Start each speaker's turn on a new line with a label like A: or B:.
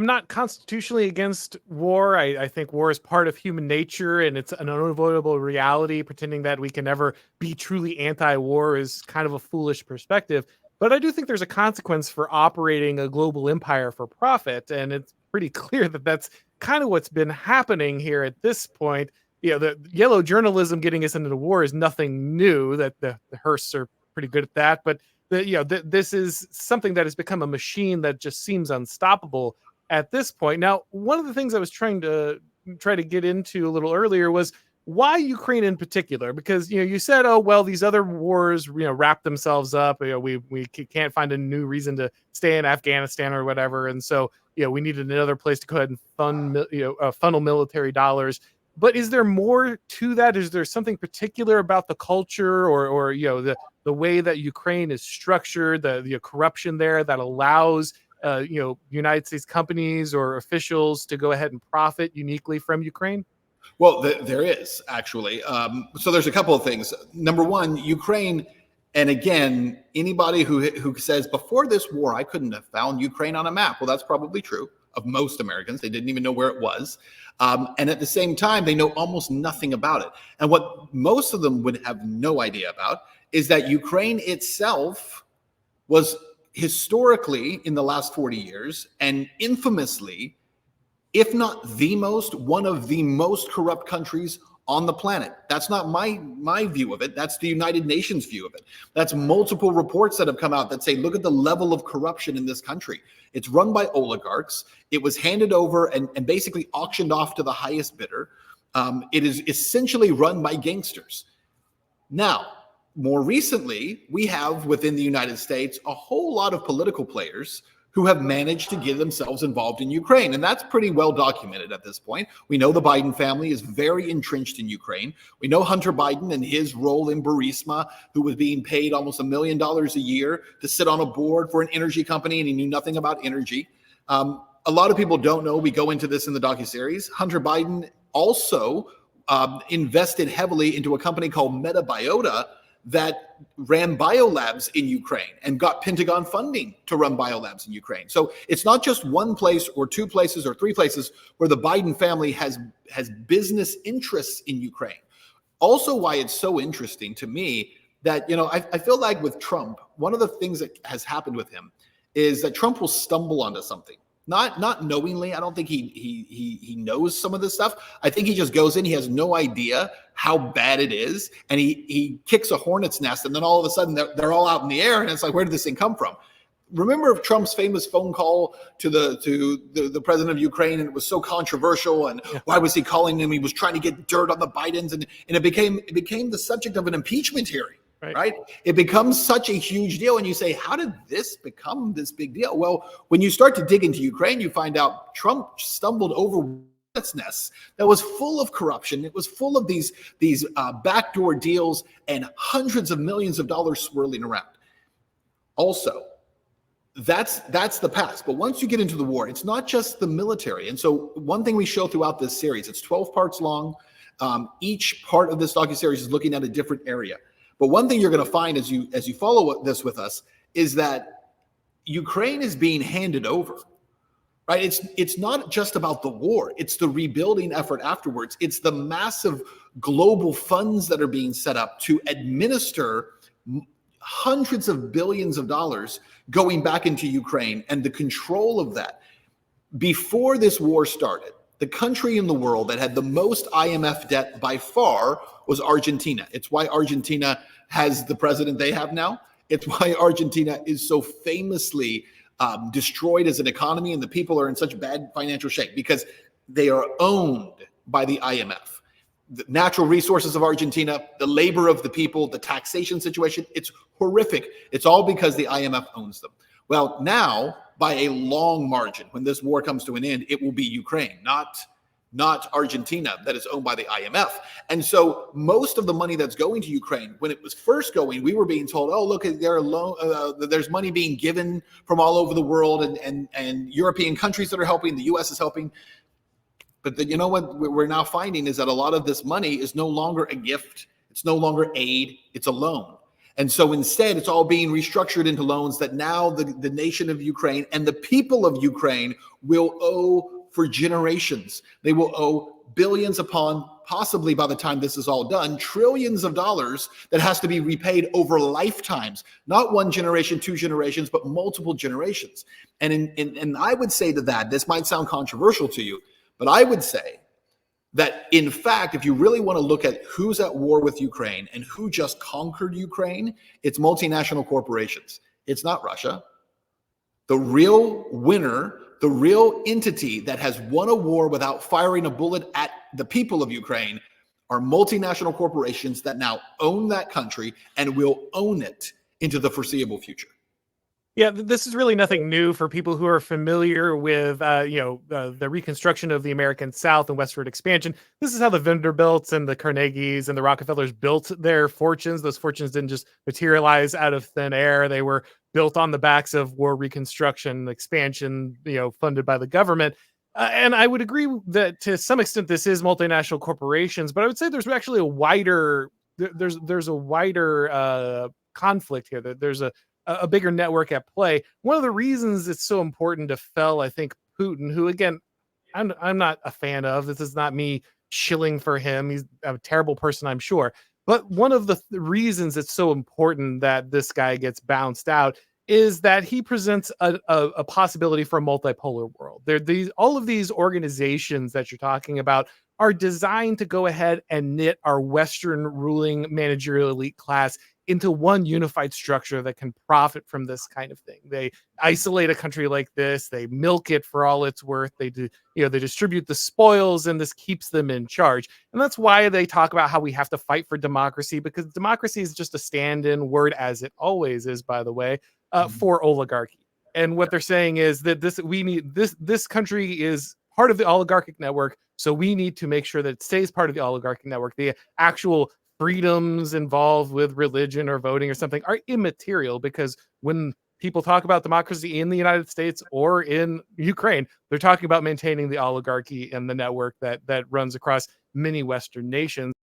A: I'm not constitutionally against war. I think war is part of human nature and it's an unavoidable reality. Pretending that we can never be truly anti-war is kind of a foolish perspective. But I do think there's a consequence for operating a global empire for profit. And it's pretty clear that that's kind of what's been happening here at this point. The yellow journalism getting us into the war is nothing new. That the Hearsts are pretty good at that. But this is something that has become a machine that just seems unstoppable at this point. Now, one of the things I was trying to get into a little earlier was why Ukraine in particular, because you said, oh well, these other wars wrap themselves up. We can't find a new reason to stay in Afghanistan or whatever, and so we needed another place to go ahead and funnel military dollars. But is there more to that? Is there something particular about the culture or the way that Ukraine is structured, the corruption there that allows United States companies or officials to go ahead and profit uniquely from Ukraine?
B: Well, there is actually. So there's a couple of things. Number one, Ukraine, and again, anybody who says before this war I couldn't have found Ukraine on a map, well, that's probably true of most Americans. They didn't even know where it was. And at the same time, they know almost nothing about it. And what most of them would have no idea about is that Ukraine itself was historically in the last 40 years and infamously, if not one of the most corrupt countries on the planet. That's not my view of it. That's the United Nations view of it. That's multiple reports that have come out that say, look at the level of corruption in this country. It's run by oligarchs. It was handed over and basically auctioned off to the highest bidder. It is essentially run by gangsters. Now, more recently, we have within the United States a whole lot of political players who have managed to get themselves involved in Ukraine. And that's pretty well documented at this point. We know the Biden family is very entrenched in Ukraine. We know Hunter Biden and his role in Burisma, who was being paid almost $1 million a year to sit on a board for an energy company, and he knew nothing about energy. A lot of people don't know, we go into this in the docuseries, Hunter Biden also invested heavily into a company called MetaBiota that ran biolabs in Ukraine and got Pentagon funding to run biolabs in Ukraine. So it's not just one place or two places or three places where the Biden family has business interests in Ukraine. Also, why it's so interesting to me that, I feel like with Trump, one of the things that has happened with him is that Trump will stumble onto something. Not knowingly. I don't think he knows some of this stuff. I think he just goes in. He has no idea how bad it is, and he kicks a hornet's nest, and then all of a sudden they're all out in the air, and it's like, where did this thing come from? Remember Trump's famous phone call to the president of Ukraine, and it was so controversial. And why was he calling him? He was trying to get dirt on the Bidens, and it became the subject of an impeachment hearing. Right? It becomes such a huge deal. And you say, how did this become this big deal? Well, when you start to dig into Ukraine, you find out Trump stumbled over its nest that was full of corruption. It was full of these backdoor deals and hundreds of millions of dollars swirling around. Also, that's the past. But once you get into the war, it's not just the military. And so one thing we show throughout this series, it's 12 parts long. Each part of this docuseries is looking at a different area. But one thing you're going to find as you follow this with us is that Ukraine is being handed over, right? It's not just about the war. It's the rebuilding effort afterwards. It's the massive global funds that are being set up to administer hundreds of billions of dollars going back into Ukraine and the control of that. Before this war started, the country in the world that had the most IMF debt by far was Argentina. It's why Argentina has the president they have now. It's why Argentina is so famously destroyed as an economy, and the people are in such bad financial shape because they are owned by the IMF. The natural resources of Argentina, the labor of the people, the taxation situation, it's horrific. It's all because the IMF owns them. Well, now, by a long margin, when this war comes to an end, it will be Ukraine, not Argentina, that is owned by the IMF. And so most of the money that's going to Ukraine, when it was first going, we were being told, oh, look, there's money being given from all over the world and European countries that are helping, the US is helping. But you know what we're now finding is that a lot of this money is no longer a gift. It's no longer aid. It's a loan. And so instead, it's all being restructured into loans that now the nation of Ukraine and the people of Ukraine will owe for generations. They will owe billions upon, possibly by the time this is all done, trillions of dollars that has to be repaid over lifetimes, not one generation, two generations, but multiple generations. And I would say to that, this might sound controversial to you, but I would say that, in fact, if you really want to look at who's at war with Ukraine and who just conquered Ukraine, it's multinational corporations. It's not Russia. The real winner, the real entity that has won a war without firing a bullet at the people of Ukraine, are multinational corporations that now own that country and will own it into the foreseeable future.
A: Yeah, this is really nothing new for people who are familiar with, the Reconstruction of the American South and westward expansion. This is how the Vanderbilts and the Carnegies and the Rockefellers built their fortunes. Those fortunes didn't just materialize out of thin air. They were built on the backs of war reconstruction, expansion, funded by the government. And I would agree that to some extent this is multinational corporations, but I would say there's actually a wider conflict here. That there's a bigger network at play. One of the reasons it's so important to fell, I think, Putin, who, again, I'm not a fan of. This is not me shilling for him. He's a terrible person, I'm sure. But one of the reasons it's so important that this guy gets bounced out is that he presents a possibility for a multipolar world. All of these organizations that you're talking about are designed to go ahead and knit our Western ruling managerial elite class into one unified structure that can profit from this kind of thing. They isolate a country like this, they milk it for all it's worth, they distribute the spoils, and this keeps them in charge. And that's why they talk about how we have to fight for democracy, because democracy is just a stand-in word, as it always is, by the way, for oligarchy. And what they're saying is that this country is part of the oligarchic network, so we need to make sure that it stays part of the oligarchic network. The actual freedoms involved with religion or voting or something are immaterial, because when people talk about democracy in the United States or in Ukraine, they're talking about maintaining the oligarchy and the network that runs across many Western nations.